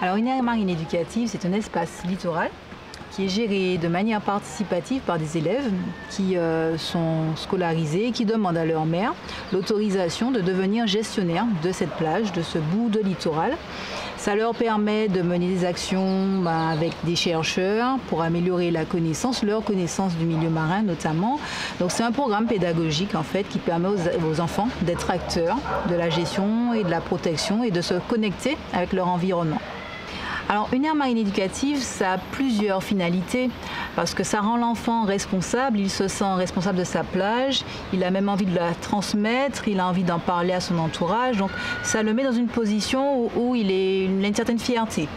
Alors une aire marine éducative, c'est un espace littoral qui est géré de manière participative par des élèves qui sont scolarisés et qui demandent à leur maire l'autorisation de devenir gestionnaire de cette plage, de ce bout de littoral. Ça leur permet de mener des actions avec des chercheurs pour améliorer la connaissance, leur connaissance du milieu marin notamment. Donc c'est un programme pédagogique en fait qui permet aux enfants d'être acteurs de la gestion et de la protection et de se connecter avec leur environnement. Alors une aire marine éducative, ça a plusieurs finalités parce que ça rend l'enfant responsable, il se sent responsable de sa plage, il a même envie de la transmettre, il a envie d'en parler à son entourage, donc ça le met dans une position où il a une certaine fierté.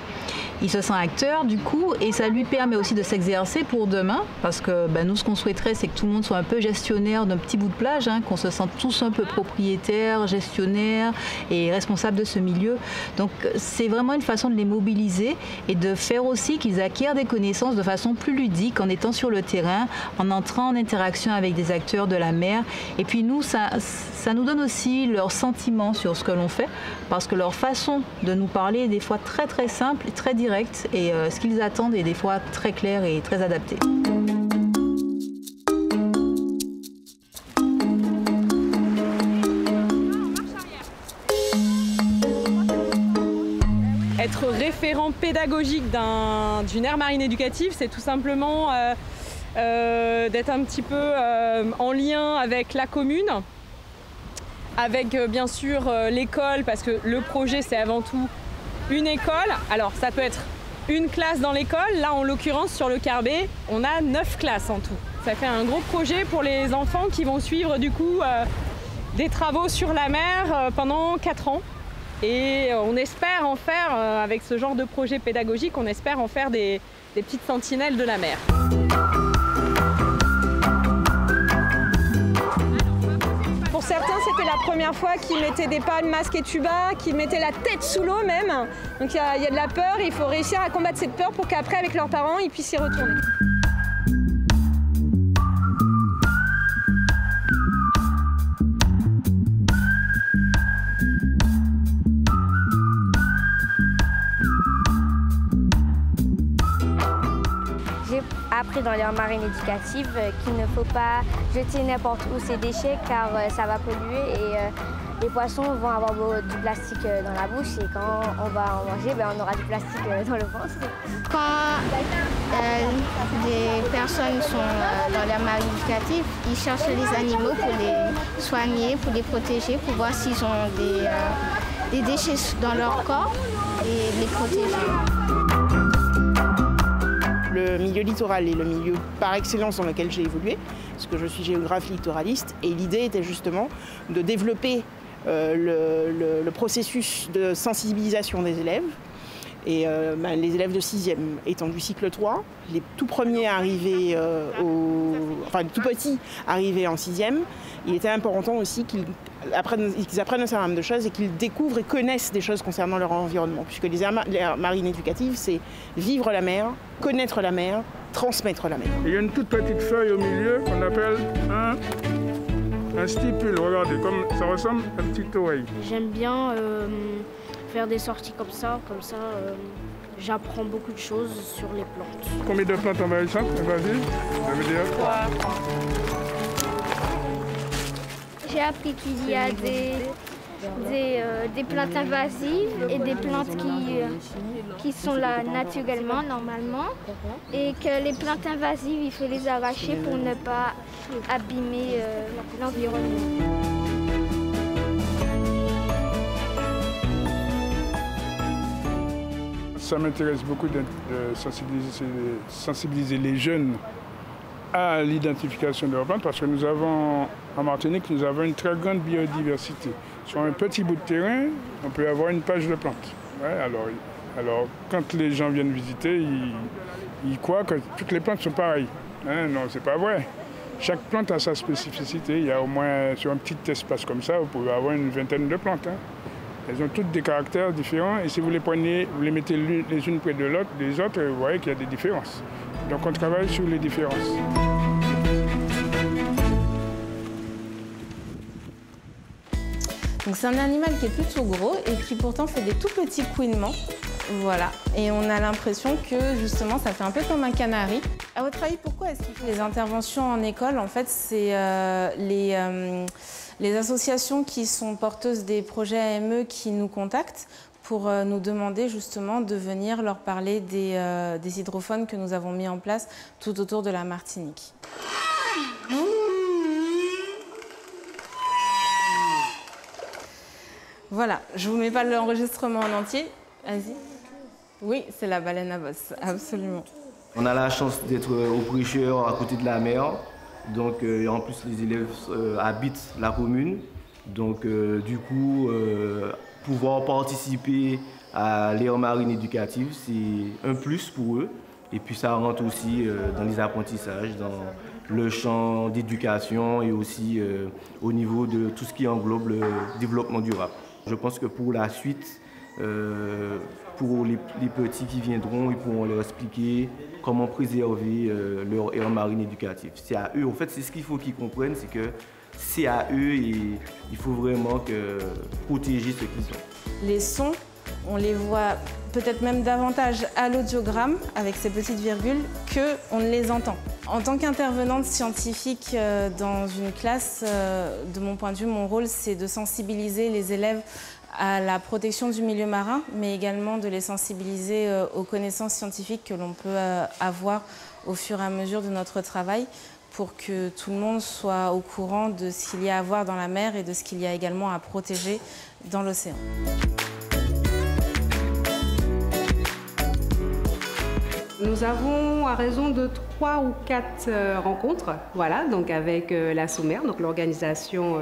Il se sent acteur du coup et ça lui permet aussi de s'exercer pour demain parce que nous ce qu'on souhaiterait c'est que tout le monde soit un peu gestionnaire d'un petit bout de plage, qu'on se sente tous un peu propriétaires, gestionnaires et responsables de ce milieu. Donc c'est vraiment une façon de les mobiliser et de faire aussi qu'ils acquièrent des connaissances de façon plus ludique en étant sur le terrain, en entrant en interaction avec des acteurs de la mer. Et puis nous, ça nous donne aussi leurs sentiments sur ce que l'on fait parce que leur façon de nous parler est des fois très très simple et très directe et ce qu'ils attendent est des fois très clair et très adapté. Être référent pédagogique d'une aire marine éducative, c'est tout simplement d'être un petit peu en lien avec la commune, avec bien sûr l'école, parce que le projet c'est avant tout une école. Alors ça peut être une classe dans l'école, là en l'occurrence sur le Carbet, on a 9 classes en tout. Ça fait un gros projet pour les enfants qui vont suivre du coup des travaux sur la mer pendant 4 ans. Et on espère en faire, avec ce genre de projet pédagogique, on espère en faire des petites sentinelles de la mer. Pour certains, c'était la première fois qu'ils mettaient des palmes, masques et tuba, qu'ils mettaient la tête sous l'eau même. Donc il y a de la peur et il faut réussir à combattre cette peur pour qu'après, avec leurs parents, ils puissent y retourner. J'ai appris dans l'aire marine éducative qu'il ne faut pas jeter n'importe où ces déchets car ça va polluer et les poissons vont avoir du plastique dans la bouche et quand on va en manger, on aura du plastique dans le ventre. Quand des personnes sont dans l'aire marine éducative, ils cherchent les animaux pour les soigner, pour les protéger, pour voir s'ils ont des déchets dans leur corps et les protéger. Le milieu littoral est le milieu par excellence dans lequel j'ai évolué, parce que je suis géographe littoraliste, et l'idée était justement de développer le processus de sensibilisation des élèves. Et les élèves de 6e étant du cycle 3, les tout premiers arrivés, les tout petits arrivés en 6e, il était important aussi qu'ils apprennent un certain nombre de choses et qu'ils découvrent et connaissent des choses concernant leur environnement. Puisque les aires marines éducatives, c'est vivre la mer, connaître la mer, transmettre la mer. Il y a une toute petite feuille au milieu qu'on appelle un stipule. Regardez, comme ça ressemble à une petite oreille. J'aime bien faire des sorties comme ça j'apprends beaucoup de choses sur les plantes. Combien de plantes envahissantes? Vas-y, ça veut dire 3. J'ai appris qu'il y a des plantes invasives et des plantes qui sont là naturellement, normalement, et que les plantes invasives, il faut les arracher pour ne pas abîmer l'environnement. Ça m'intéresse beaucoup de sensibiliser les jeunes à l'identification de leurs plantes parce que nous avons, en Martinique, nous avons une très grande biodiversité. Sur un petit bout de terrain, on peut avoir une page de plantes. Ouais, alors, quand les gens viennent visiter, ils croient que toutes les plantes sont pareilles. Non, c'est pas vrai. Chaque plante a sa spécificité. Il y a au moins, sur un petit espace comme ça, vous pouvez avoir une vingtaine de plantes. Elles ont toutes des caractères différents et si vous les prenez, vous les mettez les unes près de l'autre, les autres, vous voyez qu'il y a des différences. Donc on travaille sur les différences. Donc c'est un animal qui est plutôt gros et qui pourtant fait des tout petits couinements. Voilà, et on a l'impression que justement ça fait un peu comme un canari. À votre avis, pourquoi est-ce qu'il faut les interventions en école? En fait, c'est les associations qui sont porteuses des projets AME qui nous contactent pour nous demander justement de venir leur parler des hydrophones que nous avons mis en place tout autour de la Martinique. Voilà, je vous mets pas l'enregistrement en entier. Vas-y. Oui, c'est la baleine à bosse, absolument. On a la chance d'être au Prêcheur, à côté de la mer. Donc, en plus, les élèves habitent la commune. Donc, du coup, pouvoir participer à l'aire marine éducative, c'est un plus pour eux. Et puis, ça rentre aussi dans les apprentissages, dans le champ d'éducation et aussi au niveau de tout ce qui englobe le développement durable. Je pense que pour la suite, pour les petits qui viendront, ils pourront leur expliquer comment préserver leur aire marine éducative. C'est à eux, en fait, c'est ce qu'il faut qu'ils comprennent, c'est que c'est à eux et il faut vraiment protéger ce qu'ils ont. Les sons, on les voit peut-être même davantage à l'audiogramme, avec ces petites virgules, qu'on ne les entend. En tant qu'intervenante scientifique dans une classe, de mon point de vue, mon rôle, c'est de sensibiliser les élèves à la protection du milieu marin, mais également de les sensibiliser aux connaissances scientifiques que l'on peut avoir au fur et à mesure de notre travail pour que tout le monde soit au courant de ce qu'il y a à voir dans la mer et de ce qu'il y a également à protéger dans l'océan. Nous avons à raison de 3 ou 4 rencontres, voilà, donc avec la SOMER, donc l'organisation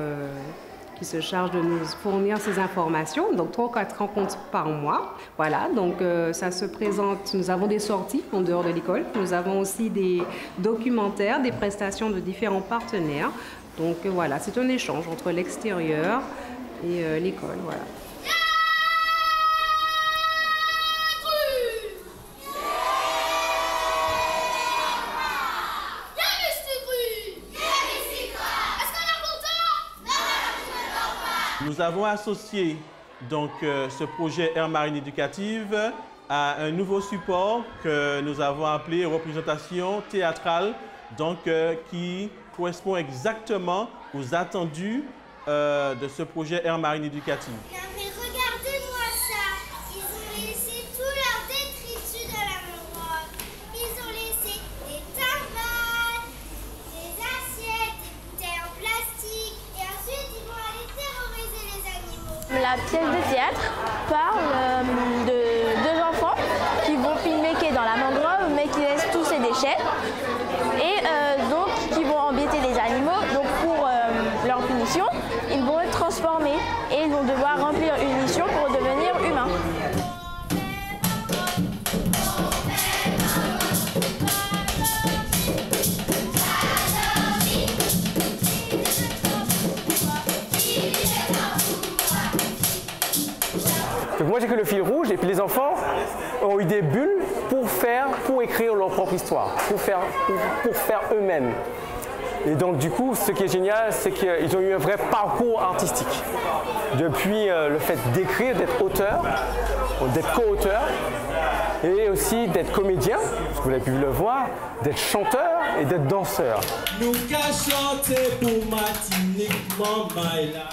qui se charge de nous fournir ces informations, donc 3 ou 4 rencontres par mois. Voilà, donc ça se présente, nous avons des sorties en dehors de l'école, nous avons aussi des documentaires, des prestations de différents partenaires. Donc voilà, c'est un échange entre l'extérieur et l'école, voilà. Nous avons associé donc, ce projet Aire marine éducative à un nouveau support que nous avons appelé représentation théâtrale, donc, qui correspond exactement aux attendus de ce projet Aire marine éducative. Mais regardez-moi ça, ils ont laissé tout leur détritus dans la mangrove. Ils ont laissé des tambours, des assiettes, des bouteilles en plastique et ensuite ils vont aller terroriser les animaux. La pièce de théâtre parle de 2 enfants qui vont pique-niquer dans la mangrove mais qui laissent tous ces déchets et donc qui vont embêter les animaux. Donc pour leur punition, ils vont être transformés et ils vont devoir remplir une mission pour devenir humains. Donc moi j'ai que le fil rouge et puis les enfants ont eu des bulles pour écrire leur propre histoire, pour faire eux-mêmes. Et donc du coup ce qui est génial c'est qu'ils ont eu un vrai parcours artistique. Depuis le fait d'écrire, d'être auteur, d'être co-auteur et aussi d'être comédien, parce que vous avez pu le voir, d'être chanteur et d'être danseur. Nous qu'à chanter pour Martinique, maman est là.